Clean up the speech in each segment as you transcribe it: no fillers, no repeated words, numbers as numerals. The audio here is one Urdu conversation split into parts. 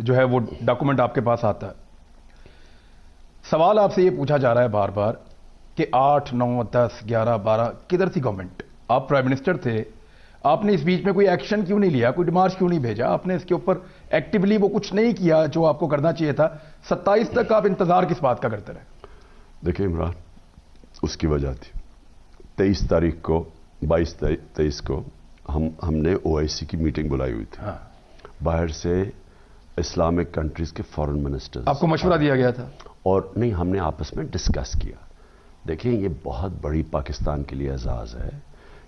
جو ہے وہ ڈاکومنٹ آپ کے پاس آتا ہے. سوال آپ سے یہ پوچھا جا رہا ہے بار بار کہ 8, 9, 10, 11, 12 کدھر تھی گورنمنٹ؟ آپ پرائم منسٹر تھے, آپ نے اس بیچ میں کوئی ایکشن کیوں نہیں لیا, کوئی ڈیمارچ کیوں نہیں بھیجا؟ آپ نے اس کے اوپر ایکٹیولی وہ کچھ نہیں کیا جو آپ کو کرنا چاہیے تھا. 27 تک آپ انتظار کس بات کا کرتے رہے؟ دیکھیں عمران, اس کی وجہ تھی 23 تاریخ کو 22-23 کو ہم نے OIC کی میٹنگ بلائی ہوئی تھی. باہر سے اسلامک کنٹریز کے فارن منسٹر, آپ کو مشورہ دیا گیا تھا؟ اور نہیں, ہم نے آپس میں ڈسکس کیا. دیکھیں یہ بہت بڑی پاکستان کے لیے اعزاز ہے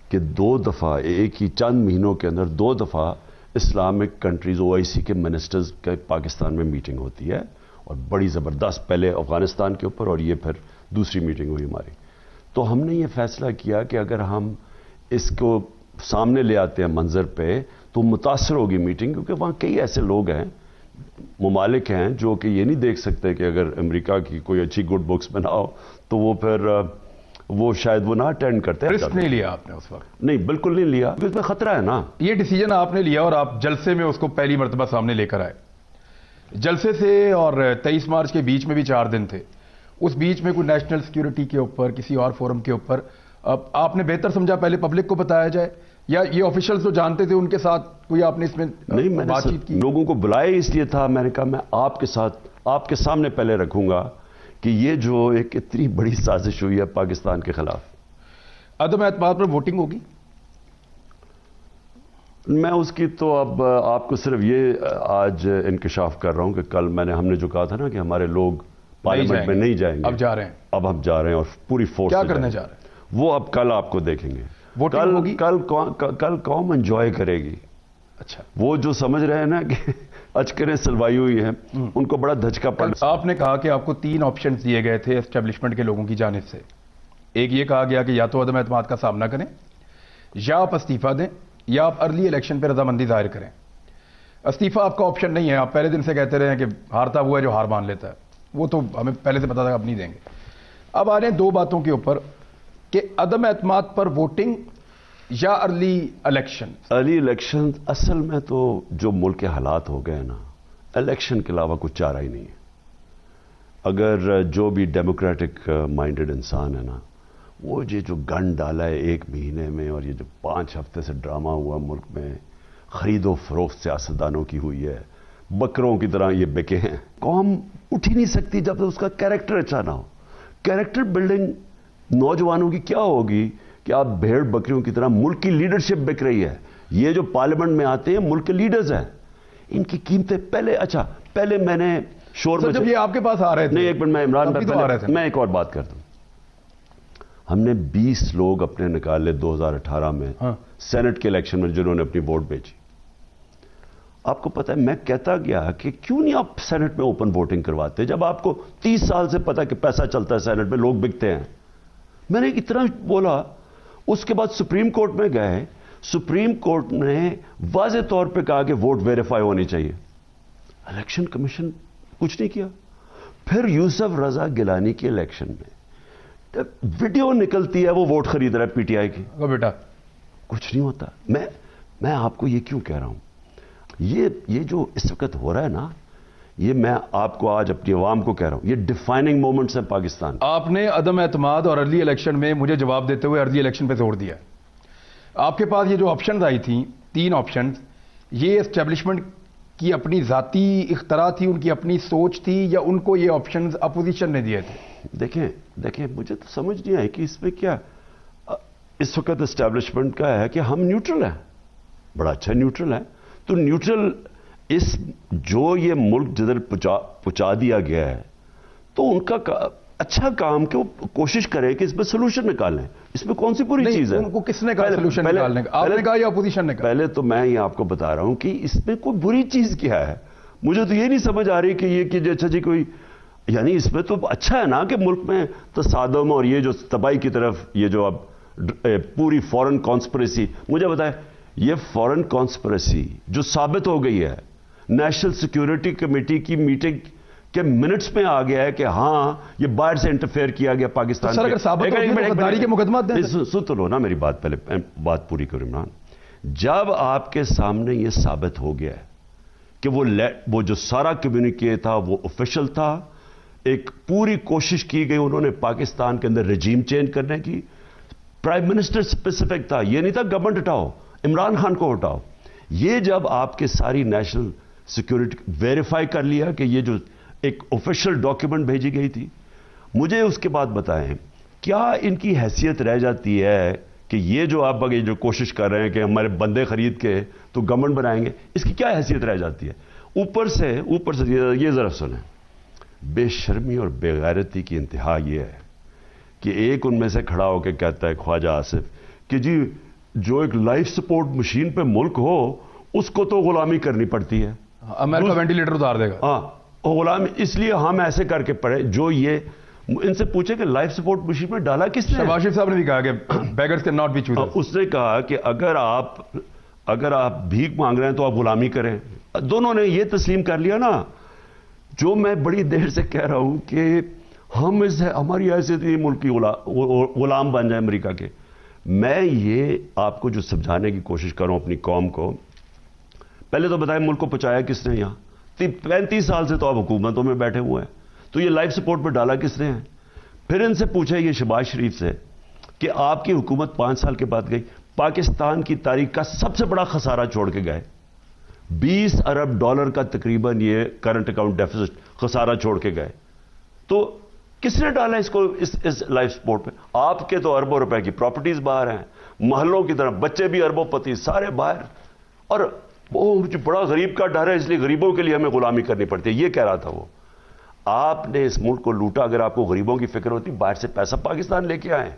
کہ 2 دفعہ ایک ہی چند مہینوں کے اندر 2 دفعہ اسلامک کنٹریز OIC کے منسٹرز کا پاکستان میں میٹنگ ہوتی ہے, اور بڑی زبردست, پہلے افغانستان کے اوپر اور یہ پھر دوسری میٹنگ ہوئی ہماری. تو ہم نے یہ فیصلہ کیا کہ اگر ہم اس کو سامنے لے آتے ہیں منظر پہ تو متاثر ہوگی میٹنگ, کیونکہ وہاں کئی ایسے لوگ ہیں, ممالک ہیں جو کہ یہ نہیں دیکھ سکتے کہ اگر امریکہ کی کوئی اچھی گڈ بکس بناؤ تو وہ پھر وہ شاید وہ نہ اٹینڈ کرتے. رسک نہیں لیا آپ نے اس وقت؟ نہیں, بالکل نہیں لیا, کیونکہ اس میں خطرہ ہے نا. یہ ڈیسیجن آپ نے لیا اور آپ جلسے میں اس کو پہلی مرتبہ سامنے لے کر آئے. جلسے سے اور 23 مارچ کے بیچ میں بھی 4 دن تھے. اس بیچ میں کوئی نیشنل سیکیورٹی کے اوپر, کسی اور فورم کے اوپر آپ نے بہتر سمجھا پہلے پبلک کو بتایا جائے, یا یہ آفیشلز جو جانتے تھے ان کے ساتھ کوئی آپ نے اس میں بات چیت کی؟ لوگوں کو بلایا اس لیے تھا, میں نے کہا میں آپ کے ساتھ آپ کے سامنے پہلے رکھوں گا کہ یہ جو ایک اتنی بڑی سازش ہوئی ہے پاکستان کے خلاف. عدم اعتماد پر ووٹنگ ہوگی؟ میں اس کی تو اب آپ کو صرف یہ آج انکشاف کر رہا ہوں کہ کل ہم نے جو کہا تھا نا کہ ہمارے لوگ پارلیمنٹ میں نہیں جائیں گے, اب جا رہے ہیں. اب ہم جا رہے ہیں اور پوری فورس. کیا کرنے جا رہے ہیں وہ اب کل آپ کو دیکھیں گے. کل قوم انجوائے کرے گی. اچھا, وہ جو سمجھ رہے ہیں نا کہ اچکریں سلوائی ہوئی ہیں, ان کو بڑا دھچکا پڑ. آپ نے کہا کہ آپ کو 3 آپشنز دیے گئے تھے اسٹیبلشمنٹ کے لوگوں کی جانب سے. ایک یہ کہا گیا کہ یا تو عدم اعتماد کا سامنا کریں, یا آپ استعفیٰ دیں, یا آپ ارلی الیکشن پہ رضامندی ظاہر کریں. استعفیٰ آپ کا آپشن نہیں ہے, آپ پہلے دن سے کہتے رہے ہیں کہ ہارتا ہوا ہے جو ہار مان لیتا ہے, وہ تو ہمیں پہلے سے پتا تھا آپ نہیں دیں گے. اب آ رہے ہیں 2 باتوں کے اوپر کہ عدم اعتماد پر ووٹنگ یا ارلی الیکشن. ارلی الیکشن اصل میں تو جو ملک کے حالات ہو گئے نا, الیکشن کے علاوہ کچھ چارہ ہی نہیں ہے. اگر جو بھی ڈیموکریٹک مائنڈڈ انسان ہے نا, وہ یہ جو گن ڈالا ہے 1 مہینے میں, اور یہ جو 5 ہفتے سے ڈرامہ ہوا ملک میں, خرید و فروخت سیاستدانوں کی ہوئی ہے, بکروں کی طرح یہ بکے ہیں. قوم اٹھ ہی نہیں سکتی جب تک اس کا کیریکٹر اچھا نہ ہو. کیریکٹر بلڈنگ نوجوانوں کی کیا ہوگی کہ آپ بھیڑ بکریوں کی طرح, ملک کی لیڈرشپ بک رہی ہے. یہ جو پارلیمنٹ میں آتے ہیں ملک کے لیڈرز ہیں, ان کی قیمتیں پہلے میں نے شور میں جب یہ آپ کے پاس آ رہے تھے. نہیں, ایک منٹ, میں عمران میں ایک اور بات کرتا ہوں. ہم نے 20 لوگ اپنے نکالے 2018 میں سینٹ کے الیکشن میں جنہوں نے اپنی ووٹ بیچی. آپ کو پتا ہے میں کہتا گیا کہ کیوں نہیں آپ سینٹ میں اوپن ووٹنگ کرواتے, جب آپ کو 30 سال سے پتا کہ پیسہ چلتا ہے سینٹ میں, لوگ بکتے ہیں. میں نے اتنا بولا. اس کے بعد سپریم کورٹ میں گئے, سپریم کورٹ نے واضح طور پہ کہا کہ ووٹ ویریفائی ہونی چاہیے. الیکشن کمیشن کچھ نہیں کیا. پھر یوسف رضا گیلانی کے الیکشن میں ویڈیو نکلتی ہے, وہ ووٹ خرید رہا ہے پی ٹی آئی کی. بیٹا کچھ نہیں ہوتا. میں آپ کو یہ کیوں کہہ رہا ہوں, یہ جو اس وقت ہو رہا ہے نا, یہ میں آپ کو آج اپنی عوام کو کہہ رہا ہوں, یہ ڈیفائننگ مومنٹس ہیں پاکستان. آپ نے عدم اعتماد اور ارلی الیکشن میں مجھے جواب دیتے ہوئے ارلی الیکشن پہ زور دیا. آپ کے پاس یہ جو آپشنز آئی تھیں 3 آپشنز, یہ اسٹیبلشمنٹ کی اپنی ذاتی اختراع تھی, ان کی اپنی سوچ تھی, یا ان کو یہ آپشنز اپوزیشن نے دیے تھے؟ دیکھیں مجھے تو سمجھ نہیں آئی کہ اس میں کیا. اس وقت اسٹیبلشمنٹ کا ہے کہ ہم نیوٹرل ہیں, بڑا اچھا نیوٹرل ہے. تو نیوٹرل اس جو یہ ملک جدھر پہنچا دیا گیا ہے, تو ان کا اچھا کام کہ وہ کوشش کریں کہ اس میں سلوشن نکالیں. اس میں کون سی بری چیز ہے؟ ان کو کس نے کہا سلوشن نکالنے کا؟ آپ نے کہا یا اپوزیشن نے کہا؟ پہلے تو میں یہ آپ کو بتا رہا ہوں کہ اس میں کوئی بری چیز کیا ہے. مجھے تو یہ نہیں سمجھ آ رہی کہ یہ کہ اچھا جی کوئی, یعنی اس میں تو اچھا ہے نا کہ ملک میں تصادم اور یہ جو تباہی کی طرف یہ جو اب پوری فورن کانسپریسی, مجھے بتائیں یہ فورن کانسپریسی جو ثابت ہو گئی ہے, نیشنل سیکیورٹی کمیٹی کی میٹنگ کے منٹس میں آ گیا ہے کہ ہاں یہ باہر سے انٹرفیئر کیا گیا پاکستان. سر اگر ثابت ہو گئی غداری کے مقدمات دیں. سن تو لو نا میری بات, پہلے بات پوری کرو عمران. جب آپ کے سامنے یہ ثابت ہو گیا ہے کہ وہ جو سارا کمیونیکے تھا وہ آفیشل تھا. ایک پوری کوشش کی گئی انہوں نے پاکستان کے اندر رجیم چینج کرنے کی. پرائم منسٹر اسپیسیفک تھا, یہ نہیں تھا گورنمنٹ ہٹاؤ, عمران خان کو ہٹاؤ. یہ جب آپ کے ساری نیشنل سیکورٹی ویریفائی کر لیا کہ یہ جو ایک آفیشل ڈاکیومنٹ بھیجی گئی تھی, مجھے اس کے بعد بتائیں کیا ان کی حیثیت رہ جاتی ہے کہ یہ جو آپ اگر جو کوشش کر رہے ہیں کہ ہمارے بندے خرید کے تو گورنمنٹ بنائیں گے, اس کی کیا حیثیت رہ جاتی ہے؟ اوپر سے یہ ذرا سنیں, بے شرمی اور بے غیرتی کی انتہا یہ ہے کہ ایک ان میں سے کھڑا ہو کے کہتا ہے خواجہ آصف کہ جی جو ایک لائف سپورٹ مشین پہ ملک ہو اس کو تو غلامی کرنی پڑتی ہے, امریکہ وینٹیلیٹر اتار دے گا. ہاں غلامی, اس لیے ہم ایسے کر کے پڑے. جو یہ ان سے پوچھے کہ لائف سپورٹ مشین میں ڈالا کس نے؟ شہباز شریف صاحب نے بھی کہا کہ beggars can not be choosers. اس نے کہا کہ اگر آپ بھیک مانگ رہے ہیں تو آپ غلامی کریں. دونوں نے یہ تسلیم کر لیا نا. جو میں بڑی دیر سے کہہ رہا ہوں کہ ہم ہماری حیثیت یہ ملک کی غلام بن جائیں امریکہ کے. میں یہ آپ کو جو سمجھانے کی کوشش کروں اپنی قوم کو, پہلے تو بتائیں ملک کو پہنچایا کس نے؟ یہاں 35 سال سے تو آپ حکومتوں میں بیٹھے ہوئے ہیں, تو یہ لائف سپورٹ پہ ڈالا کس نے ہے؟ پھر ان سے پوچھے یہ شہباز شریف سے کہ آپ کی حکومت 5 سال کے بعد گئی, پاکستان کی تاریخ کا سب سے بڑا خسارہ چھوڑ کے گئے. 20 ارب ڈالر کا تقریباً یہ کرنٹ اکاؤنٹ ڈیفیسٹ خسارہ چھوڑ کے گئے. تو کس نے ڈالا اس کو اس لائف سپورٹ پہ؟ آپ کے تو اربوں روپے کی پراپرٹیز باہر ہیں, محلوں کی طرح بچے بھی اربوں پتی سارے باہر, اور وہ بڑا غریب کا ڈر ہے اس لیے غریبوں کے لیے ہمیں غلامی کرنی پڑتی ہے. یہ کہہ رہا تھا وہ. آپ نے اس ملک کو لوٹا. اگر آپ کو غریبوں کی فکر ہوتی باہر سے پیسہ پاکستان لے کے آئیں.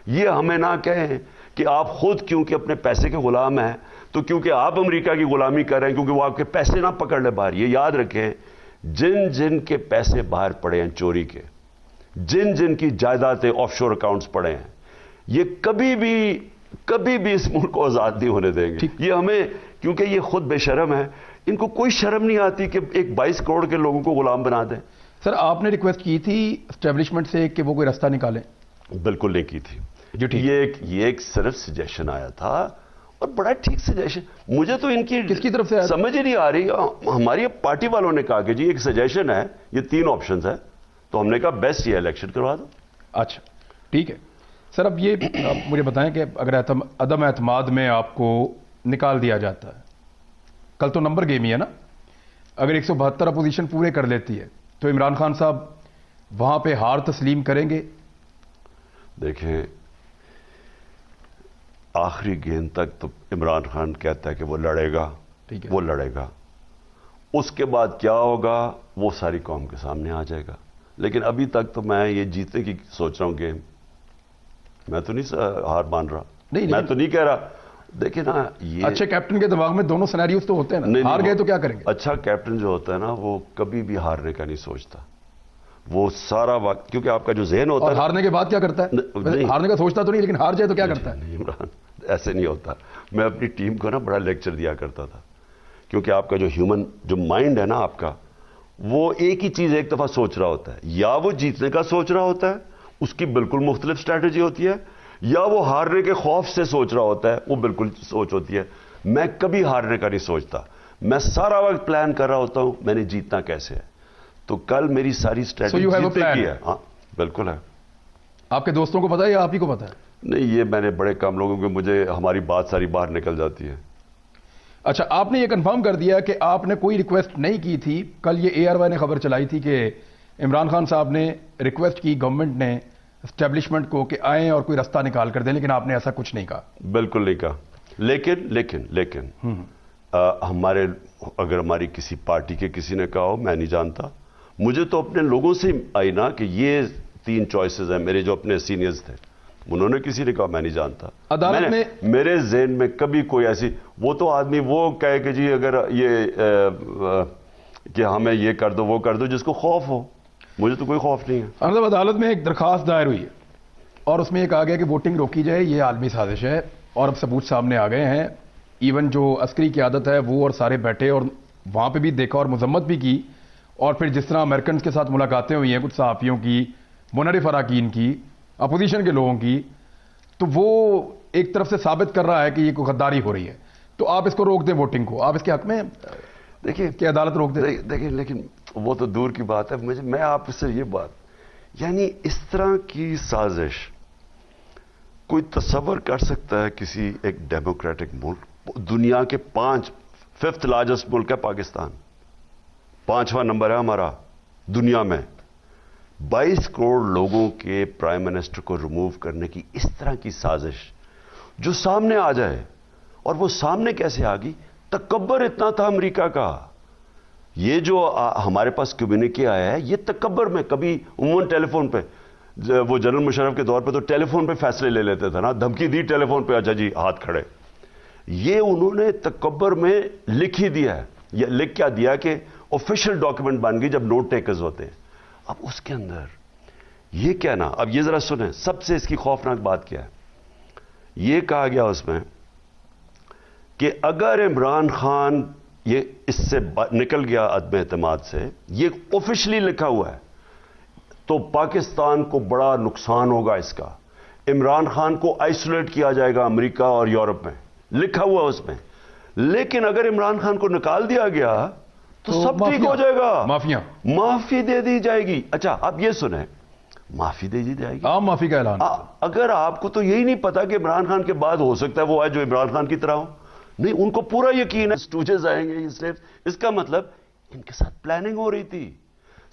یہ ہمیں نہ کہیں کہ آپ خود کیونکہ اپنے پیسے کے غلام ہیں تو کیونکہ آپ امریکہ کی غلامی کر رہے ہیں کیونکہ وہ آپ کے پیسے نہ پکڑ لے باہر. یہ یاد رکھیں, جن کے پیسے باہر پڑے ہیں چوری کے, جن کی جائیدادیں آف شور اکاؤنٹس پڑے ہیں, یہ کبھی بھی اس ملک کو آزاد نہیں ہونے دیں گے. یہ ہمیں, کیونکہ یہ خود بے شرم ہے, ان کو کوئی شرم نہیں آتی کہ ایک 22 کروڑ کے لوگوں کو غلام بنا دیں. سر آپ نے ریکویسٹ کی تھی اسٹیبلشمنٹ سے کہ وہ کوئی راستہ نکالیں؟ بالکل نہیں کی تھی. یہ ایک صرف سجیشن آیا تھا, اور بڑا ٹھیک سجیشن. مجھے تو ان کی کس کی طرف سے سمجھ ہی نہیں آ رہی. ہماری پارٹی والوں نے کہا کہ جی ایک سجیشن ہے, یہ 3 آپشنز ہیں, تو ہم نے کہا بیسٹ یہ الیکشن کروا دو. اچھا ٹھیک ہے. سر اب یہ مجھے بتائیں کہ اگر عدم اعتماد میں آپ کو نکال دیا جاتا ہے, کل تو نمبر گیم ہی ہے نا, اگر 172 اپوزیشن پورے کر لیتی ہے تو عمران خان صاحب وہاں پہ ہار تسلیم کریں گے؟ دیکھیں آخری گیند تک تو عمران خان کہتا ہے کہ وہ لڑے گا, وہ لڑے گا. اس کے بعد کیا ہوگا وہ ساری قوم کے سامنے آ جائے گا. لیکن ابھی تک تو میں یہ جیتنے کی سوچ رہا ہوں گیم. میں تو نہیں ہار مان رہا, میں تو نہیں کہہ رہا. دیکھیں نا, یہ اچھے کیپٹن کے دماغ میں دونوں سینیریوز تو ہوتے ہیں نا, ہار گئے تو کیا کریں گے؟ اچھا کیپٹن جو ہوتا ہے نا وہ کبھی بھی ہارنے کا نہیں سوچتا. وہ سارا وقت, کیونکہ آپ کا جو ذہن ہوتا ہے, ہارنے کے بعد کیا کرتا ہے؟ ہارنے کا سوچتا تو نہیں, لیکن ہار جائے تو کیا کرتا ہے؟ نہیں عمران, ایسے نہیں ہوتا. میں اپنی ٹیم کو نا بڑا لیکچر دیا کرتا تھا, کیونکہ آپ کا جو ہیومن جو مائنڈ ہے نا آپ کا, وہ ایک ہی چیز ایک دفعہ سوچ رہا ہوتا ہے. یا وہ جیتنے کا سوچ رہا ہوتا ہے, اس کی بالکل مختلف اسٹریٹجی ہوتی ہے, یا وہ ہارنے کے خوف سے سوچ رہا ہوتا ہے, وہ بالکل سوچ ہوتی ہے. میں کبھی ہارنے کا نہیں سوچتا, میں سارا وقت پلان کر رہا ہوتا ہوں میں نے جیتنا کیسے ہے. تو کل میری ساری اسٹریٹجی جیتنے کی ہے. ہاں بالکل ہے. آپ کے دوستوں کو پتا ہے یا آپ ہی کو پتا ہے؟ نہیں, یہ میں نے بڑے کم لوگوں کو, مجھے ہماری بات ساری باہر نکل جاتی ہے. اچھا, آپ نے یہ کنفرم کر دیا کہ آپ نے کوئی ریکویسٹ نہیں کی تھی. کل یہ ARY نے خبر چلائی تھی کہ عمران خان صاحب نے ریکویسٹ کی گورنمنٹ نے اسٹیبلشمنٹ کو کہ آئیں اور کوئی راستہ نکال کر دیں, لیکن آپ نے ایسا کچھ نہیں کہا. بالکل نہیں کہا. لیکن ہمارے, اگر ہماری کسی پارٹی کے کسی نے کہا ہو, میں نہیں جانتا. مجھے تو اپنے لوگوں سے آئی نا کہ یہ 3 چوائسز ہیں. میرے جو اپنے سینئرز تھے انہوں نے کسی نے کہا, میں نہیں جانتا. عدالت میں میرے ذہن میں کبھی کوئی ایسی, وہ تو آدمی وہ کہے کہ جی اگر یہ کہ ہمیں یہ کر دو وہ کر دو, جس کو خوف ہو. مجھے تو کوئی خوف نہیں ہے. مطلب عدالت میں ایک درخواست دائر ہوئی ہے اور اس میں یہ کہا گیا کہ ووٹنگ روکی جائے, یہ عالمی سازش ہے, اور اب ثبوت سامنے آ گئے ہیں. ایون جو عسکری قیادت ہے وہ اور سارے بیٹھے اور وہاں پہ بھی دیکھا اور مذمت بھی کی. اور پھر جس طرح امریکنز کے ساتھ ملاقاتیں ہوئی ہیں کچھ صحافیوں کی, منرف اراکین کی, اپوزیشن کے لوگوں کی, تو وہ ایک طرف سے ثابت کر رہا ہے کہ یہ کوئی غداری ہو رہی ہے. تو آپ اس کو روک دیں ووٹنگ کو, آپ اس کے حق میں؟ دیکھیں کہ عدالت روک دے. دیکھیں لیکن وہ تو دور کی بات ہے. میں آپ سے یہ بات, یعنی اس طرح کی سازش کوئی تصور کر سکتا ہے کسی ایک ڈیموکریٹک ملک؟ دنیا کے 5 لارجسٹ ملک ہے پاکستان, 5واں نمبر ہے ہمارا دنیا میں. 22 کروڑ لوگوں کے پرائم منسٹر کو ریموو کرنے کی اس طرح کی سازش جو سامنے آ جائے, اور وہ سامنے کیسے آ گئی؟ تکبر اتنا تھا امریکہ کا. یہ جو ہمارے پاس کمیونیکے آیا ہے یہ تکبر میں, کبھی عموماً ٹیلی فون پہ, وہ جنرل مشرف کے دور پہ تو ٹیلی فون پہ فیصلے لے لیتے تھے نا, دھمکی دی ٹیلی فون پہ, اچھا جی ہاتھ کھڑے. یہ انہوں نے تکبر میں لکھ ہی دیا ہے. یہ لکھ کیا دیا کہ آفیشیل ڈاکیومنٹ بن گئی جب نوٹ ٹیکرز ہوتے ہیں. اب اس کے اندر یہ کہنا, اب یہ ذرا سنیں سب سے اس کی خوفناک بات کیا ہے. یہ کہا گیا اس میں کہ اگر عمران خان یہ اس سے نکل گیا عدم اعتماد سے, یہ آفیشلی لکھا ہوا ہے, تو پاکستان کو بڑا نقصان ہوگا اس کا. عمران خان کو آئسولیٹ کیا جائے گا امریکہ اور یورپ میں, لکھا ہوا اس میں. لیکن اگر عمران خان کو نکال دیا گیا تو سب ٹھیک ہو جائے گا, معافی دے دی جائے گی. اچھا اب یہ سنیں, معافی دے دی جائے گی, عام معافی کا اعلان. اگر آپ کو تو یہی نہیں پتا کہ عمران خان کے بعد ہو سکتا ہے وہ آئے جو عمران خان کی طرح ہو, نہیں ان کو پورا یقین ہے اسٹوجز آئیں گے, اس کا مطلب ان کے ساتھ پلاننگ ہو رہی تھی.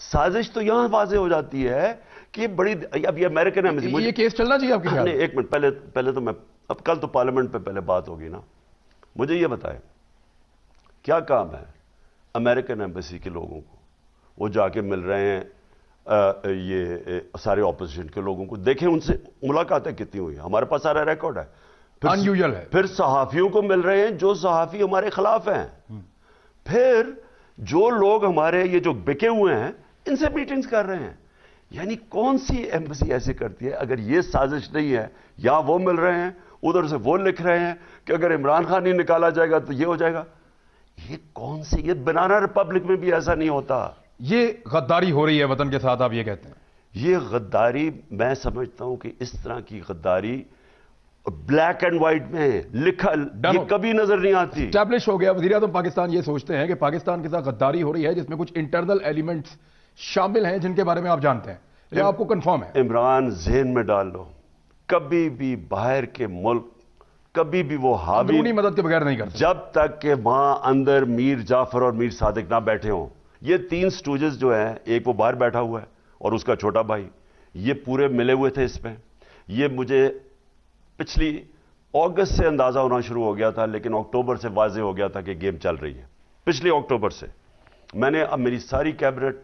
سازش تو یہاں واضح ہو جاتی ہے کہ بڑی, اب یہ امریکن ایمبیسی, یہ کیس چلنا چاہیے آپ کے خیال میں؟ ایک منٹ پہلے تو میں, اب کل تو پارلیمنٹ پہ پہلے بات ہوگی نا, مجھے یہ بتائیں کیا کام ہے امریکن ایمبیسی کے لوگوں کو؟ وہ جا کے مل رہے ہیں یہ سارے اپوزیشن کے لوگوں کو, دیکھیں ان سے ملاقاتیں کتنی ہوئی, ہمارے پاس سارا ریکارڈ ہے. انیوژل ہے. پھر صحافیوں کو مل رہے ہیں جو صحافی ہمارے خلاف ہیں, پھر جو لوگ ہمارے یہ جو بکے ہوئے ہیں ان سے میٹنگز کر رہے ہیں. یعنی کون سی ایمبیسی ایسے کرتی ہے؟ اگر یہ سازش نہیں ہے, یا وہ مل رہے ہیں ادھر سے وہ لکھ رہے ہیں کہ اگر عمران خان نہیں نکالا جائے گا تو یہ ہو جائے گا. یہ کون سی, یہ بنانا ریپبلک میں بھی ایسا نہیں ہوتا. یہ غداری ہو رہی ہے وطن کے ساتھ, آپ یہ کہتے ہیں؟ یہ غداری, میں سمجھتا ہوں کہ اس طرح کی غداری بلیک اینڈ وائٹ میں لکھا یہ کبھی نظر نہیں آتی. اسٹیبلش ہو گیا. وزیر اعظم پاکستان یہ سوچتے ہیں کہ پاکستان کے ساتھ غداری ہو رہی ہے جس میں کچھ انٹرنل ایلیمنٹس شامل ہیں جن کے بارے میں آپ جانتے ہیں, یا آپ کو کنفرم ہے؟ عمران ذہن میں ڈال لو, کبھی بھی باہر کے ملک کبھی بھی وہ حاوی اندرونی مدد کے بغیر نہیں کرتے جب تک کہ وہاں اندر میر جعفر اور میر صادق نہ بیٹھے ہوں. یہ 3 سٹوجز جو ہیں, ایک وہ باہر بیٹھا ہوا ہے اور اس کا چھوٹا بھائی, یہ پورے ملے ہوئے تھے اس میں. یہ مجھے پچھلی اگست سے اندازہ ہونا شروع ہو گیا تھا, لیکن اکتوبر سے واضح ہو گیا تھا کہ گیم چل رہی ہے. پچھلی اکتوبر سے میں نے, اب میری ساری کیبنٹ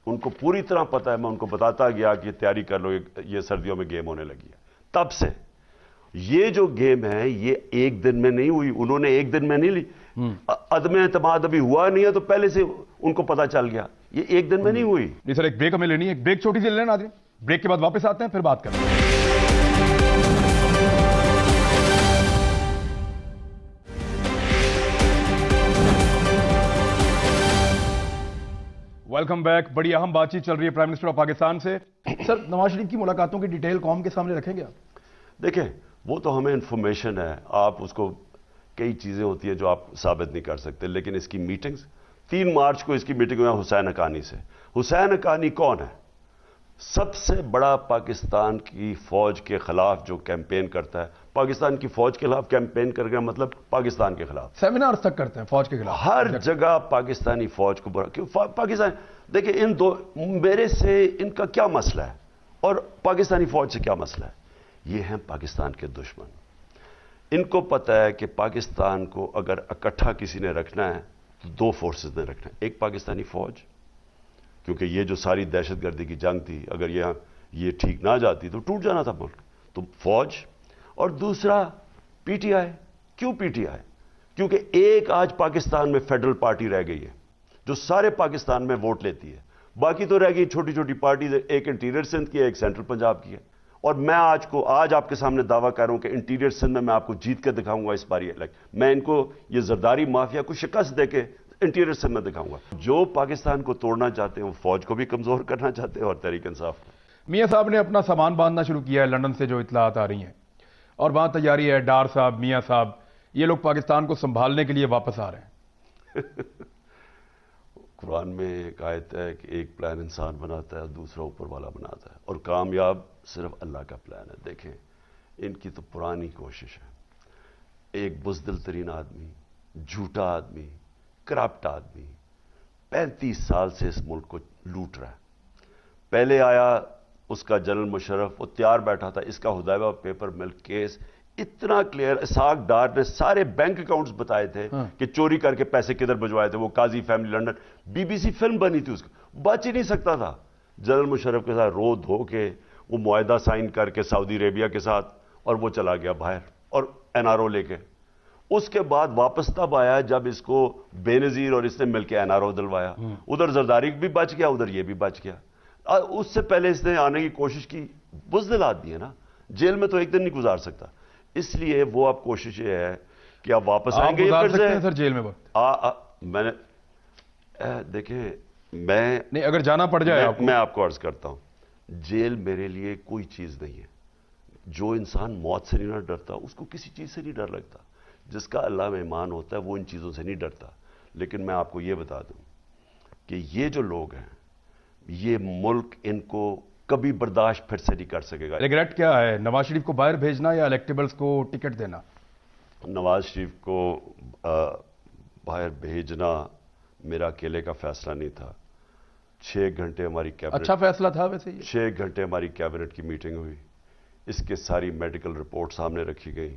ان کو پوری طرح پتہ ہے, میں ان کو بتاتا گیا کہ تیاری کر لو, یہ سردیوں میں گیم ہونے لگی ہے. تب سے یہ جو گیم ہے یہ ایک دن میں نہیں ہوئی, انہوں نے ایک دن میں نہیں لی. عدم اعتماد ابھی ہوا نہیں ہے تو پہلے سے ان کو پتا چل گیا, یہ ایک دن میں نہیں ہوئی. جی سر, ایک بریک ہمیں لینی ہے, ایک بریک چھوٹی سی لے لینا آدمی, بریک کے بعد واپس آتے ہیں پھر بات کریں گے. Welcome back. بڑی اہم بات چیت چل رہی ہے پرائم منسٹر آف پاکستان سے. سر, نواز شریف کی ملاقاتوں کی ڈیٹیل قوم کے سامنے رکھیں گے آپ؟ دیکھیں وہ تو ہمیں انفارمیشن ہے, آپ اس کو, کئی چیزیں ہوتی ہیں جو آپ ثابت نہیں کر سکتے, لیکن اس کی میٹنگز 3 مارچ کو اس کی میٹنگ ہوئی حسین حقانی سے. حسین حقانی کون ہے؟ سب سے بڑا پاکستان کی فوج کے خلاف جو کیمپین کرتا ہے. پاکستان کی فوج کے خلاف کیمپین کر گیا مطلب پاکستان کے خلاف سیمینار تک کرتے ہیں فوج کے خلاف, ہر جگہ پاکستانی فوج کو برا. کیوں پاکستان, دیکھیں ان دو, میرے سے ان کا کیا مسئلہ ہے اور پاکستانی فوج سے کیا مسئلہ ہے؟ یہ ہیں پاکستان کے دشمن. ان کو پتہ ہے کہ پاکستان کو اگر اکٹھا کسی نے رکھنا ہے تو 2 فورسز نے رکھنا ہے. ایک پاکستانی فوج, کیونکہ یہ جو ساری دہشت گردی کی جنگ تھی, اگر یہ ٹھیک نہ جاتی تو ٹوٹ جانا تھا ملک, تو فوج. اور دوسرا پی ٹی آئی. کیوں پی ٹی آئی؟ کیونکہ ایک آج پاکستان میں فیڈرل پارٹی رہ گئی ہے جو سارے پاکستان میں ووٹ لیتی ہے, باقی تو رہ گئی چھوٹی چھوٹی پارٹیز, ایک انٹیریئر سندھ کی ہے, ایک سینٹرل پنجاب کی ہے. اور میں آج آپ کے سامنے دعویٰ کر رہا ہوں کہ انٹیریئر سندھ میں آپ کو جیت کے دکھاؤں گا اس بار. میں ان کو یہ زرداری مافیا کو شکست دے کے انٹیریئر سندھ میں دکھاؤں گا. جو پاکستان کو توڑنا چاہتے ہیں وہ فوج کو بھی کمزور کرنا چاہتے ہیں اور تحریک انصاف کو. میاں صاحب نے اپنا سامان باندھنا شروع کیا ہے, لندن سے جو اطلاعات آ رہی ہیں, اور وہاں تیاری ہے. ڈار صاحب, میاں صاحب, یہ لوگ پاکستان کو سنبھالنے کے لیے واپس آ رہے ہیں. قرآن میں ایک آیت ہے کہ ایک پلان انسان بناتا ہے دوسرا اوپر والا بناتا ہے، اور کامیاب صرف اللہ کا پلان ہے۔ دیکھیں ان کی تو پرانی کوشش ہے، ایک بزدل ترین آدمی، جھوٹا آدمی، کرپٹ آدمی 35 سال سے اس ملک کو لوٹ رہا ہے۔ پہلے آیا اس کا جنرل مشرف، وہ تیار بیٹھا تھا، اس کا حدیبیہ پیپر ملک کیس اتنا کلیئر، اسحاق ڈار نے سارے بینک اکاؤنٹس بتائے تھے کہ چوری کر کے پیسے کدھر بھجوائے تھے، وہ قاضی فیملی لنڈن، BBC فلم بنی تھی، اس کو بچ ہی نہیں سکتا تھا جنرل مشرف کے ساتھ رو دھو کے وہ معاہدہ سائن کر کے سعودی عربیہ کے ساتھ، اور وہ چلا گیا باہر اور NRO لے کے۔ اس کے بعد واپس تب آیا جب اس کو بے نظیر اور اس نے مل کے NRO دلوایا، ادھر زرداری بھی بچ گیا، ادھر یہ بھی بچ گیا۔ اس سے پہلے اس نے آنے کی کوشش کی، بزدل آدمی ہے نا، جیل میں تو ایک دن نہیں گزار سکتا، اس لیے وہ اب کوشش یہ ہے کہ آپ واپس آئیں گے گزار سکتے ہیں سر جیل میں وقت؟ میں نے دیکھیں، میں نہیں، اگر جانا پڑ جائے میں آپ کو عرض کرتا ہوں، جیل میرے لیے کوئی چیز نہیں ہے۔ جو انسان موت سے نہیں ڈرتا اس کو کسی چیز سے نہیں ڈر لگتا، جس کا اللہ میں ایمان ہوتا ہے وہ ان چیزوں سے نہیں ڈرتا۔ لیکن میں آپ کو یہ بتا دوں کہ یہ جو لوگ ہیں، یہ ملک ان کو کبھی برداشت پھر سے نہیں کر سکے گا۔ ریگریٹ کیا ہے، نواز شریف کو باہر بھیجنا یا الیکٹیبلز کو ٹکٹ دینا؟ نواز شریف کو باہر بھیجنا میرا اکیلے کا فیصلہ نہیں تھا۔ 6 گھنٹے ہماری کیبنٹ، اچھا فیصلہ تھا ویسے یہ؟ 6 گھنٹے ہماری کیبنٹ کی میٹنگ ہوئی، اس کے ساری میڈیکل رپورٹ سامنے رکھی گئی۔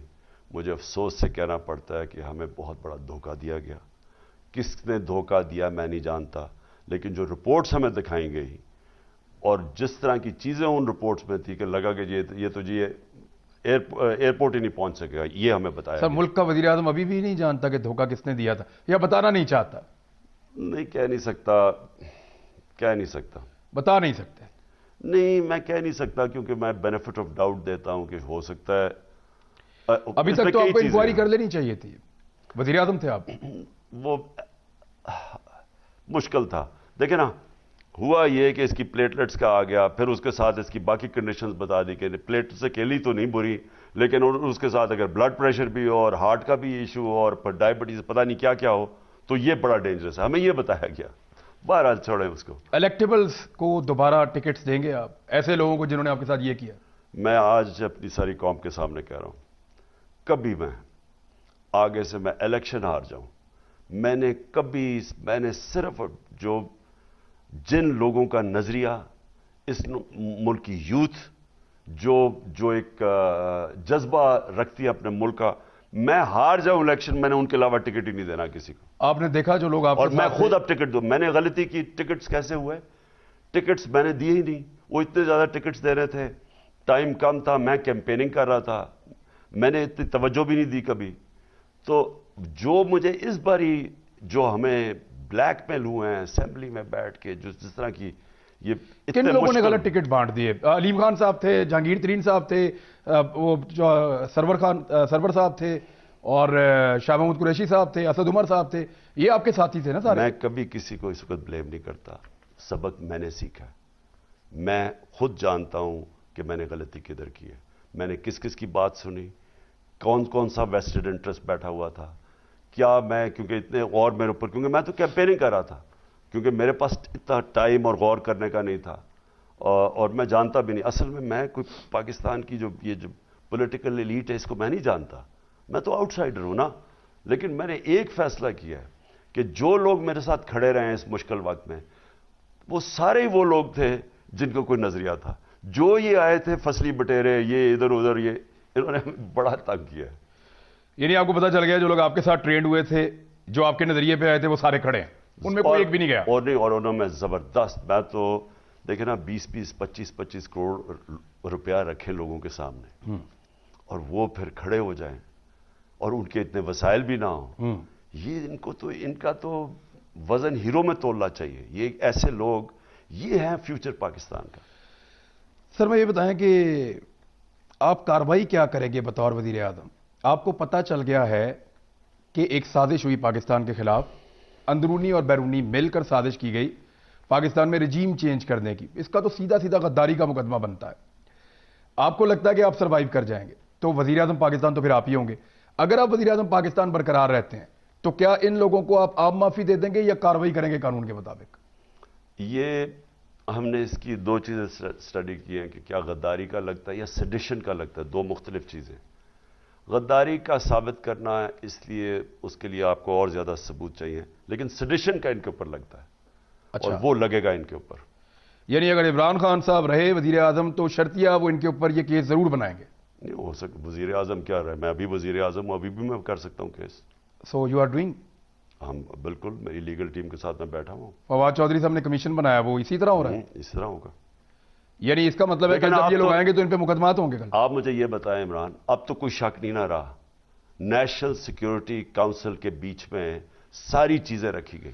مجھے افسوس سے کہنا پڑتا ہے کہ ہمیں بہت بڑا دھوکہ دیا گیا۔ کس نے دھوکہ دیا میں نہیں جانتا، لیکن جو رپورٹس ہمیں دکھائی گئی اور جس طرح کی چیزیں ان رپورٹس میں تھی کہ لگا کہ یہ تو ایئرپورٹ ہی نہیں پہنچ سکے گا، یہ ہمیں بتایا سر گیا۔ ملک کا وزیر اعظم ابھی بھی نہیں جانتا کہ دھوکہ کس نے دیا تھا، یا بتانا نہیں چاہتا؟ نہیں کہہ نہیں سکتا بتا نہیں سکتے؟ نہیں، میں کہہ نہیں سکتا، کیونکہ میں بینیفٹ آف ڈاؤٹ دیتا ہوں کہ ہو سکتا ہے۔ ابھی تک تو آپ کو انکوائری کر لینی چاہیے تھی، وزیر اعظم تھے آپ۔ وہ مشکل تھا۔ دیکھیں نا، ہوا یہ کہ اس کی پلیٹلیٹس کا آ گیا، پھر اس کے ساتھ اس کی باقی کنڈیشنز بتا دی کہ پلیٹلیٹس اکیلی تو نہیں بری، لیکن اس کے ساتھ اگر بلڈ پریشر بھی ہو اور ہارٹ کا بھی ایشو ہو اور پھر ڈائبٹیز پتہ نہیں کیا کیا ہو تو یہ بڑا ڈینجرس ہے، ہمیں یہ بتایا گیا۔ بہرحال چھوڑیں اس کو۔ الیکٹیبلز کو دوبارہ ٹکٹس دیں گے آپ ایسے لوگوں کو جنہوں نے آپ کے ساتھ یہ کیا؟ میں آج اپنی ساری قوم کے سامنے کہہ رہا ہوں، کبھی میں آگے سے میں الیکشن ہار جاؤں، میں نے صرف جن لوگوں کا نظریہ اس ملک کی یوتھ جو ایک جذبہ رکھتی ہے اپنے ملک کا، میں ہار جاؤں الیکشن، میں نے ان کے علاوہ ٹکٹ ہی نہیں دینا کسی کو۔ آپ نے دیکھا جو لوگ آپ اور میں خود اب ٹکٹ دوں، میں نے غلطی کی، ٹکٹس کیسے ہوئے؟ ٹکٹس میں نے دیے ہی نہیں، وہ اتنے زیادہ ٹکٹس دے رہے تھے، ٹائم کم تھا، میں کیمپیننگ کر رہا تھا، میں نے اتنی توجہ بھی نہیں دی کبھی۔ تو جو مجھے اس باری جو ہمیں بلیک میل ہوئے ہیں اسمبلی میں بیٹھ کے، جس طرح کی یہ کن لوگوں نے غلط ٹکٹ بانٹ دیے؟ علیم خان صاحب تھے، جہانگیر ترین صاحب تھے، وہ جو سرور صاحب تھے، اور شاہ محمود قریشی صاحب تھے، اسد عمر صاحب تھے، یہ آپ کے ساتھی تھے نا سارے؟ میں کبھی کسی کو اس وقت بلیم نہیں کرتا، سبق میں نے سیکھا، میں خود جانتا ہوں کہ میں نے غلطی کدھر کی ہے، میں نے کس کس کی بات سنی، کون سا ویسٹڈ انٹرسٹ بیٹھا ہوا تھا، کیا میں کیونکہ اتنے غور میرے اوپر، کیونکہ میں تو کیمپیننگ کر رہا تھا، کیونکہ میرے پاس اتنا ٹائم اور غور کرنے کا نہیں تھا، اور میں جانتا بھی نہیں، اصل میں کوئی پاکستان کی جو پولیٹیکل ایلیٹ ہے اس کو میں نہیں جانتا، میں تو آؤٹ سائڈر ہوں نا۔ لیکن میں نے ایک فیصلہ کیا ہے کہ جو لوگ میرے ساتھ کھڑے رہے ہیں اس مشکل وقت میں، وہ سارے ہی وہ لوگ تھے جن کو کوئی نظریہ تھا۔ جو یہ آئے تھے فصلی بٹیرے، یہ ادھر ادھر، یہ انہوں نے بڑا تنگ کیا ہے۔ یعنی آپ کو پتا چل گیا جو لوگ آپ کے ساتھ ٹرینڈ ہوئے تھے، جو آپ کے نظریے پہ آئے تھے، وہ سارے کھڑے ہیں، ان میں کوئی ایک بھی نہیں گیا؟ اور انہوں میں زبردست، میں تو دیکھیں نا 20 25 کروڑ روپیہ رکھے لوگوں کے سامنے، اور وہ پھر کھڑے ہو جائیں اور ان کے اتنے وسائل بھی نہ ہوں، یہ ان کا تو وزن ہیرو میں تولنا چاہیے۔ یہ ایسے لوگ، یہ ہیں فیوچر پاکستان کا۔ سر میں یہ بتائیں کہ آپ کارروائی کیا کریں گے بطور وزیر اعظم؟ آپ کو پتہ چل گیا ہے کہ ایک سازش ہوئی پاکستان کے خلاف، اندرونی اور بیرونی مل کر سازش کی گئی پاکستان میں رجیم چینج کرنے کی، اس کا تو سیدھا غداری کا مقدمہ بنتا ہے۔ آپ کو لگتا ہے کہ آپ سروائیو کر جائیں گے، تو وزیر اعظم پاکستان تو پھر آپ ہی ہوں گے۔ اگر آپ وزیر اعظم پاکستان برقرار رہتے ہیں، تو کیا ان لوگوں کو آپ عام معافی دے دیں گے یا کارروائی کریں گے قانون کے مطابق؟ یہ ہم نے اس کی دو چیزیں اسٹڈی کی ہیں کہ کیا غداری کا لگتا ہے یا سیڈیشن کا لگتا ہے، دو مختلف چیزیں۔ غداری کا ثابت کرنا ہے، اس لیے اس کے لیے آپ کو اور زیادہ ثبوت چاہیے، لیکن سیڈیشن کا ان کے اوپر لگتا ہے اور وہ لگے گا ان کے اوپر۔ یعنی اگر عمران خان صاحب رہے وزیر اعظم تو شرطیہ وہ ان کے اوپر یہ کیس ضرور بنائیں گے؟ نہیں ہو سکتا، وزیر اعظم کیا رہے، میں ابھی وزیر اعظم ہوں، ابھی بھی میں کر سکتا ہوں case. So you are doing? ہم بالکل، میری لیگل ٹیم کے ساتھ میں بیٹھا ہوں۔ فواد چودھری صاحب نے کمیشن بنایا، وہ اسی طرح ہو رہا ہے؟ اس طرح ہوگا۔ یعنی اس کا مطلب ہے کہ جب یہ لوگ آئیں گے تو ان پہ مقدمات ہوں گے کل؟ آپ مجھے یہ بتائیں عمران، اب تو کوئی شک نہیں نہ رہا، نیشنل سیکیورٹی کاؤنسل کے بیچ میں ساری چیزیں رکھی گئی،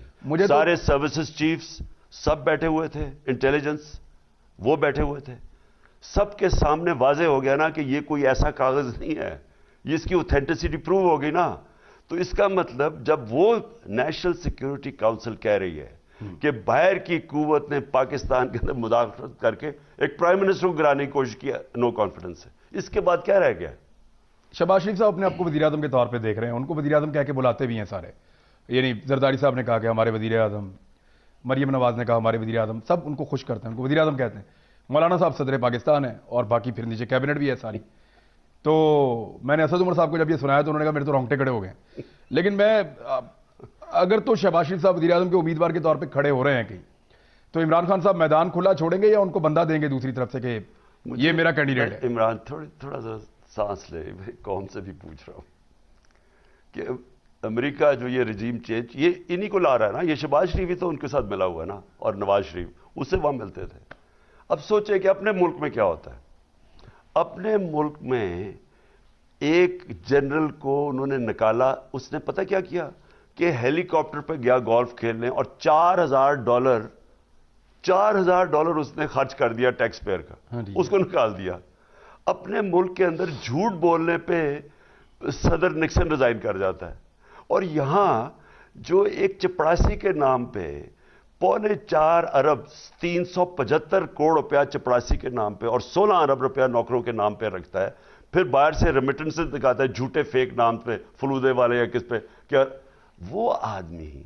سارے سروسز چیفز سب بیٹھے ہوئے تھے، انٹیلیجنس وہ بیٹھے ہوئے تھے، سب کے سامنے واضح ہو گیا نا کہ یہ کوئی ایسا کاغذ نہیں ہے، یہ اس کی اوتھینٹسٹی پروو ہو گئی نا۔ تو اس کا مطلب جب وہ نیشنل سیکیورٹی کاؤنسل کہہ رہی ہے کہ باہر کی قوت نے پاکستان کے اندر مداخلت کر کے ایک پرائم منسٹر کو گرانے کی کوشش کی، نو کانفیڈنس ہے، اس کے بعد کیا رہ گیا؟ شہباز شریف صاحب اپنے آپ کو وزیر اعظم کے طور پہ دیکھ رہے ہیں، ان کو وزیر اعظم کہہ کے بلاتے بھی ہیں سارے، یعنی زرداری صاحب نے کہا کہ ہمارے وزیر اعظم، مریم نواز نے کہا ہمارے وزیر اعظم، سب ان کو خوش کرتے ہیں، ان کو وزیر اعظم کہتے ہیں۔ مولانا صاحب صدر پاکستان ہیں اور باقی پھر نیچے کیبنٹ بھی ہے ساری۔ تو میں نے اسد عمر صاحب کو جب یہ سنایا تو انہوں نے کہا میرے تو رونگٹے کھڑے ہو گئے۔ لیکن میں اگر تو شہباز شریف صاحب وزیر اعظم کے امیدوار کے طور پہ کھڑے ہو رہے ہیں کہیں، تو عمران خان صاحب میدان کھلا چھوڑیں گے یا ان کو بندہ دیں گے دوسری طرف سے کہ یہ میرا کینڈیڈیٹ ہے؟ عمران تھوڑا سا سانس لے، قوم سے بھی پوچھ رہا ہوں کہ امریکہ جو یہ رجیم چینج یہ انہی کو لا رہا ہے نا، یہ شہباز شریف ہی تو ان کے ساتھ ملا ہوا ہے نا، اور نواز شریف اس سے وہاں ملتے تھے۔ اب سوچیں کہ اپنے ملک میں کیا ہوتا ہے، اپنے ملک میں ایک جنرل کو انہوں نے نکالا، اس نے پتہ کیا کیا کہ ہیلی کاپٹر پہ گیا گولف کھیلنے اور $4000 اس نے خرچ کر دیا ٹیکس پیئر کا، اس کو نکال دیا۔ اپنے ملک کے اندر جھوٹ بولنے پہ صدر نکسن ریزائن کر جاتا ہے، اور یہاں جو ایک چپڑاسی کے نام پہ 4.25 ارب 375 کروڑ روپیہ چپڑاسی کے نام پہ اور 16 ارب روپیہ نوکروں کے نام پہ رکھتا ہے، پھر باہر سے ریمیٹنسز دکھاتا ہے جھوٹے فیک نام پہ، فلودے والے یا کس پہ، کیا وہ آدمی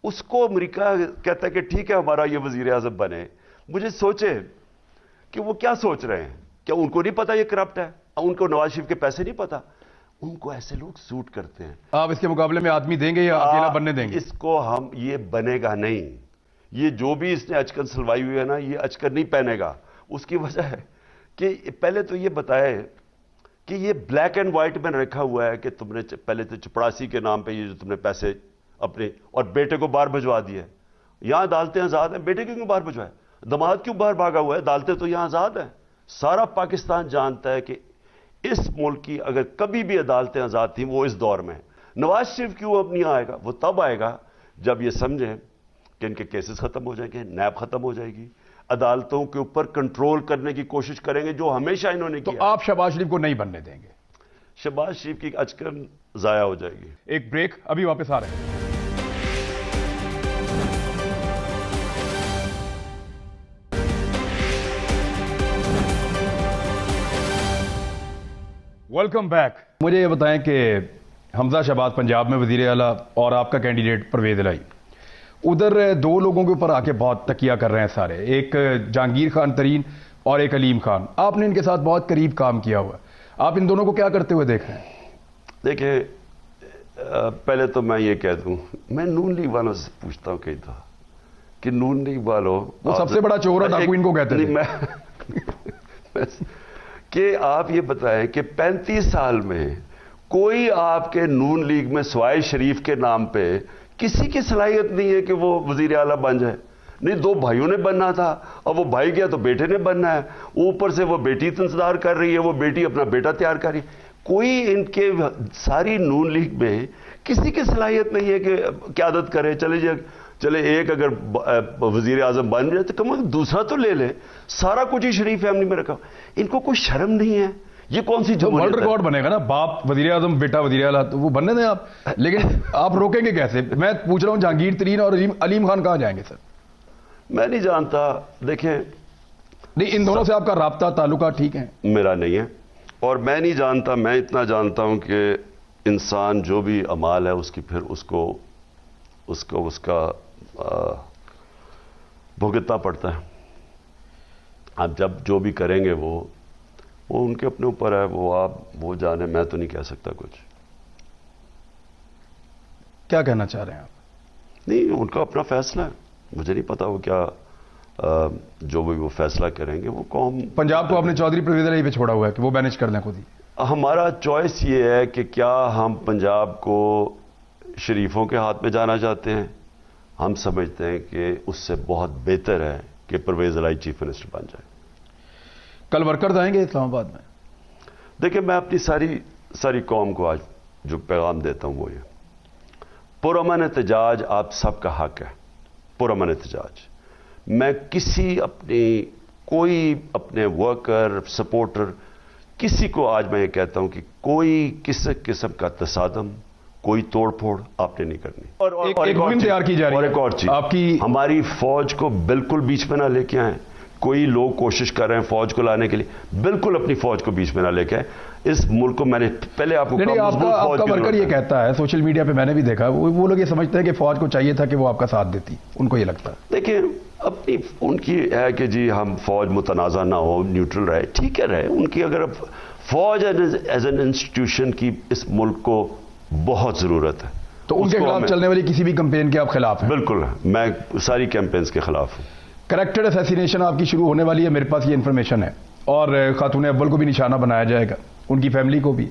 اس کو امریکہ کہتا ہے کہ ٹھیک ہے ہمارا یہ وزیر اعظم بنے۔ مجھے سوچے کہ وہ کیا سوچ رہے ہیں، کیا ان کو نہیں پتا یہ کرپٹ ہے؟ ان کو نواز شریف کے پیسے نہیں پتا؟ ان کو ایسے لوگ سوٹ کرتے ہیں۔ آپ اس کے مقابلے میں آدمی دیں گے یا اکیلا بننے دیں گے؟ اس کو ہم یہ بنے گا نہیں، یہ جو بھی اس نے اچکن سلوائی ہوئی ہے نا، یہ اچکن نہیں پہنے گا۔ اس کی وجہ ہے کہ پہلے تو یہ بتائے کہ یہ بلیک اینڈ وائٹ میں رکھا ہوا ہے کہ تم نے پہلے تو چپڑاسی کے نام پہ یہ جو تم نے پیسے اپنے اور بیٹے کو باہر بھجوا دیا ہے، یہاں عدالتیں آزاد ہیں، بیٹے کیوں باہر بھجوائے؟ داماد کیوں باہر بھاگا ہوا ہے؟ عدالتیں تو یہاں آزاد ہیں۔ سارا پاکستان جانتا ہے کہ اس ملک کی اگر کبھی بھی عدالتیں آزاد تھیں وہ اس دور میں۔ نواز شریف کیوں اب نہیں آئے گا؟ وہ تب آئے گا جب یہ سمجھیں کہ ان کے کیسز ختم ہو جائیں گے، نیب ختم ہو جائے گی، عدالتوں کے اوپر کنٹرول کرنے کی کوشش کریں گے جو ہمیشہ انہوں نے تو کیا۔ آپ شہباز شریف کو نہیں بننے دیں گے؟ شہباز شریف کی اچکن ضائع ہو جائے گی۔ ایک بریک، ابھی واپس آ رہے ہیں۔ Welcome back. مجھے یہ بتائیں کہ حمزہ شہباز پنجاب میں وزیر اعلیٰ اور آپ کا کینڈیڈیٹ پرویز الہی، ادھر دو لوگوں کے اوپر آ کے بہت تکیہ کر رہے ہیں سارے، ایک جہانگیر خان ترین اور ایک علیم خان۔ آپ نے ان کے ساتھ بہت قریب کام کیا ہوا ہے، آپ ان دونوں کو کیا کرتے ہوئے دیکھ رہے ہیں؟ دیکھیں، پہلے تو میں یہ کہہ دوں، میں نون لیگ والوں سے پوچھتا ہوں کئی دفعہ کہ نون لیگ والوں، وہ سب سے بڑا چور اور ڈاکو ان کو کہتے تھے، کہ آپ یہ بتائیں کہ 35 سال میں کوئی آپ کے نون لیگ میں سوائے شریف کے نام پہ کسی کی صلاحیت نہیں ہے کہ وہ وزیر اعلیٰ بن جائے۔ نہیں، دو بھائیوں نے بننا تھا اور وہ بھائی گیا تو بیٹے نے بننا ہے، اوپر سے وہ بیٹی انتظار کر رہی ہے، وہ بیٹی اپنا بیٹا تیار کر رہی ہے۔ کوئی ان کے ساری نون لیگ میں کسی کی صلاحیت نہیں ہے کہ قیادت کرے۔ چلے ایک اگر وزیر اعظم بن جائے تو کم از کم دوسرا تو لے لے، سارا کچھ ہی شریف فیملی میں رکھا۔ ان کو کوئی شرم نہیں ہے، یہ کون سی ورلڈ ریکارڈ بنے گا نا، باپ وزیر اعظم بیٹا وزیر اعلیٰ، تو وہ بننے دیں آپ، لیکن آپ روکیں گے کیسے؟ میں پوچھ رہا ہوں جہانگیر ترین اور علیم خان کہاں جائیں گے سر؟ میں نہیں جانتا، دیکھیں نہیں، ان دونوں سے آپ کا رابطہ تعلقات ٹھیک ہیں؟ میرا نہیں ہے، اور میں نہیں جانتا، میں اتنا جانتا ہوں کہ انسان جو بھی اعمال ہے اس کی پھر اس کا بھگتنا پڑتا ہے. آپ جب جو بھی کریں گے وہ ان کے اپنے اوپر ہے, وہ جانے, میں تو نہیں کہہ سکتا کچھ. کیا کہنا چاہ رہے ہیں آپ؟ نہیں, ان کا اپنا فیصلہ ہے, مجھے نہیں پتا وہ کیا جو بھی وہ فیصلہ کریں گے. وہ قوم, پنجاب کو آپ نے چودھری پرویز علی پہ چھوڑا ہوا ہے کہ وہ مینیج کر لیں خود ہی. ہمارا چوائس یہ ہے کہ کیا ہم پنجاب کو شریفوں کے ہاتھ میں جانا چاہتے ہیں. ہم سمجھتے ہیں کہ اس سے بہت بہتر ہے کہ پرویز علی چیف منسٹر بن جائے. کل ورکرز آئیں گے اسلام آباد میں؟ دیکھیں, میں اپنی ساری قوم کو آج جو پیغام دیتا ہوں وہ یہ, پرامن احتجاج آپ سب کا حق ہے, پرامن احتجاج. میں کوئی اپنے ورکر, سپورٹر, کسی کو آج میں یہ کہتا ہوں کہ کوئی کسی قسم کا تصادم, کوئی توڑ پھوڑ آپ نے نہیں کرنی. ایک مہم تیار کی جا رہی ہے. اور ایک اور چیز, آپ کی ہماری فوج کو بالکل بیچ میں نہ لے کے آئیں. کوئی لوگ کوشش کر رہے ہیں فوج کو لانے کے لیے, بالکل اپنی فوج کو بیچ میں نہ لے کے آئیں. اس ملک کو میں نے پہلے آپ کو کہا, آپ کا ورکر یہ کہتا ہے, سوشل میڈیا پہ میں نے بھی دیکھا, وہ لوگ یہ سمجھتے ہیں کہ فوج کو چاہیے تھا کہ وہ آپ کا ساتھ دیتی, ان کو یہ لگتا ہے. دیکھیں, اپنی ان کی ہے کہ جی ہم فوج متنازع نہ ہو, نیوٹرل رہے, ٹھیک ہے رہے. ان کی اگر فوج ایز این انسٹیٹیوشن کی اس ملک کو بہت ضرورت ہے, تو ان کے خلاف چلنے والی کسی بھی کمپین کے آپ خلاف ہیں؟ بالکل, میں ساری کیمپینز کے خلاف ہوں. کریکٹر اسیسینیشن آپ کی شروع ہونے والی ہے, میرے پاس یہ انفارمیشن ہے, اور خاتون اول کو بھی نشانہ بنایا جائے گا, ان کی فیملی کو بھی.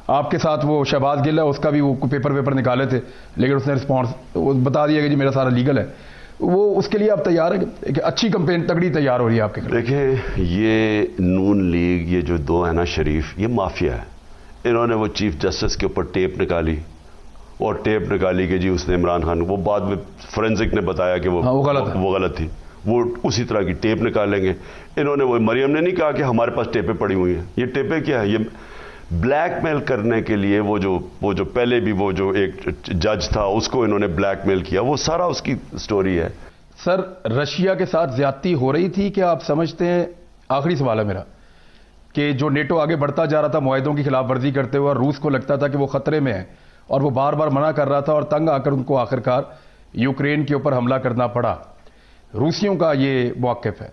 آپ کے ساتھ وہ شہباز گل ہے, اس کا بھی وہ پیپر نکالے تھے, لیکن اس نے رسپانس بتا دیا کہ جی میرا سارا لیگل ہے. وہ اس کے لیے آپ تیار ہیں کہ اچھی کمپین تگڑی تیار ہو رہی ہے آپ کے خلاف؟ دیکھیں, یہ نون لیگ, یہ جو دو ہیں نا شریف, یہ مافیا ہے. انہوں نے وہ چیف جسٹس کے اوپر ٹیپ نکالی, اور ٹیپ نکالی کہ جی اس نے عمران خان, وہ بعد میں فورینزک نے بتایا کہ وہ غلط تھی. وہ اسی طرح کی ٹیپ نکالیں گے. انہوں نے, وہ مریم نے نہیں کہا کہ ہمارے پاس ٹیپیں پڑی ہوئی ہیں. یہ ٹیپیں کیا ہے؟ یہ بلیک میل کرنے کے لیے, وہ جو پہلے بھی وہ جو ایک جج تھا اس کو انہوں نے بلیک میل کیا, وہ سارا اس کی سٹوری ہے. سر, رشیا کے ساتھ زیادتی ہو رہی تھی کہ آپ سمجھتے ہیں, آخری سوال ہے میرا, کہ جو نیٹو آگے بڑھتا جا رہا تھا معاہدوں کی خلاف ورزی کرتے ہوئے, اور روس کو لگتا تھا کہ وہ خطرے میں ہے, اور وہ بار بار منع کر رہا تھا, اور تنگ آ کر ان کو آخرکار یوکرین کے اوپر حملہ کرنا پڑا. روسیوں کا یہ موقف ہے,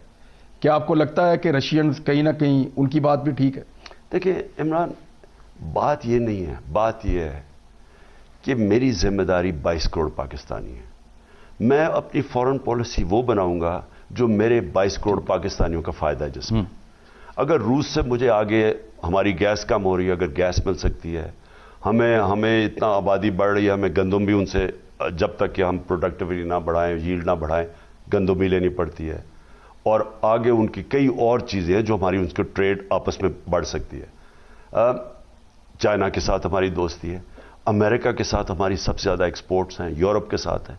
کیا آپ کو لگتا ہے کہ رشینز کہیں نہ کہیں ان کی بات بھی ٹھیک ہے؟ دیکھیں عمران, بات یہ نہیں ہے, بات یہ ہے کہ میری ذمہ داری 22 کروڑ پاکستانی ہے. میں اپنی فورن پالیسی وہ بناؤں گا جو میرے 22 کروڑ پاکستانیوں کا فائدہ ہے. جس میں اگر روس سے مجھے آگے ہماری گیس کم ہو رہی ہے, اگر گیس مل سکتی ہے, ہمیں اتنا آبادی بڑھ رہی ہے, ہمیں گندم بھی ان سے, جب تک کہ ہم پروڈکٹیوٹی نہ بڑھائیں, ییلڈ نہ بڑھائیں, گندم بھی لینی پڑتی ہے. اور آگے ان کی کئی اور چیزیں ہیں جو ہماری ان کے ٹریڈ آپس میں بڑھ سکتی ہے. چائنا کے ساتھ ہماری دوستی ہے, امریکہ کے ساتھ ہماری سب سے زیادہ ایکسپورٹس ہیں, یورپ کے ساتھ ہیں,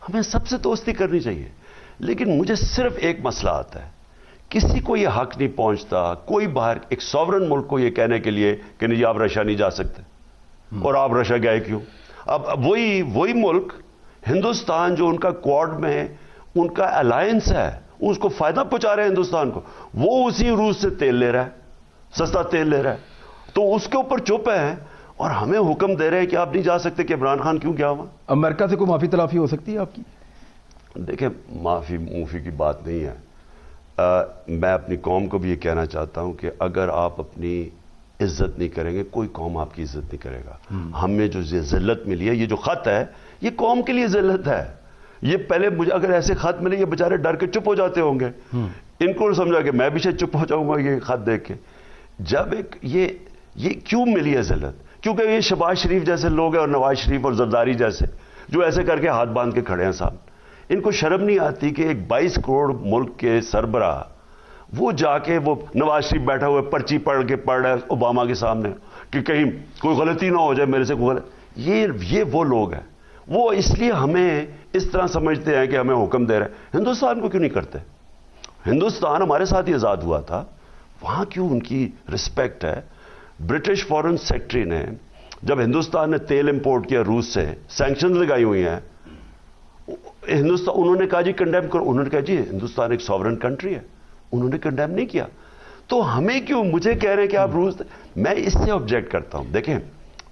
ہمیں سب سے دوستی کرنی چاہیے. لیکن مجھے صرف ایک مسئلہ آتا ہے, کسی کو یہ حق نہیں پہنچتا, کوئی باہر ایک سوورن ملک کو یہ کہنے کے لیے کہ نہیں آپ رشیا نہیں جا سکتے, اور آپ رشیا گئے کیوں. اب وہی ملک ہندوستان جو ان کا کوڈ میں ہے, ان کا الائنس ہے, اس کو فائدہ پہنچا رہے ہیں ہندوستان کو, وہ اسی روس سے تیل لے رہا ہے, سستا تیل لے رہا ہے, تو اس کے اوپر چپ ہے, اور ہمیں حکم دے رہے ہیں کہ آپ نہیں جا سکتے. کہ عمران خان کیوں گیا وہاں؟ امریکہ سے کوئی معافی تلافی ہو سکتی ہے آپ کی؟ دیکھیں, معافی کی بات نہیں ہے. میں اپنی قوم کو بھی یہ کہنا چاہتا ہوں کہ اگر آپ اپنی عزت نہیں کریں گے, کوئی قوم آپ کی عزت نہیں کرے گا. ہمیں جو ذلت ملی ہے, یہ جو خط ہے, یہ قوم کے لیے ذلت ہے. یہ پہلے مجھے اگر ایسے خط ملے, یہ بیچارے ڈر کے چپ ہو جاتے ہوں گے. ان کو سمجھا کہ میں بھی شاید چپ ہو جاؤں گا یہ خط دیکھ کے. جب یہ کیوں ملی ہے ذلت؟ کیونکہ یہ شہباز شریف جیسے لوگ ہیں, اور نواز شریف اور زرداری جیسے, جو ایسے کر کے ہاتھ باندھ کے کھڑے ہیں صاحب. ان کو شرم نہیں آتی کہ ایک 22 کروڑ ملک کے سربراہ وہ جا کے, وہ نواز شریف بیٹھا ہوا پرچی پڑھ رہا ہے اوباما کے سامنے کہ کہیں کوئی غلطی نہ ہو جائے میرے سے, کوئی غلط. یہ وہ لوگ ہیں, وہ اس لیے ہمیں اس طرح سمجھتے ہیں کہ ہمیں حکم دے رہے ہیں. ہندوستان کو کیوں نہیں کرتے؟ ہندوستان ہمارے ساتھ ہی آزاد ہوا تھا, وہاں کیوں ان کی رسپیکٹ ہے. برٹش فارن سیکرٹری نے جب ہندوستان نے تیل امپورٹ کیا روس سے, سینکشن لگائی ہوئی ہیں, انہوں نے کہا جی کنڈیم کرو. انہوں نے کہا جی ہندوستان ایک سوورن کنٹری ہے, انہوں نے کنڈیم نہیں کیا. تو ہمیں کیوں مجھے کہہ رہے ہیں کہ آپ روس, میں اس سے آبجیکٹ کرتا ہوں. دیکھیں,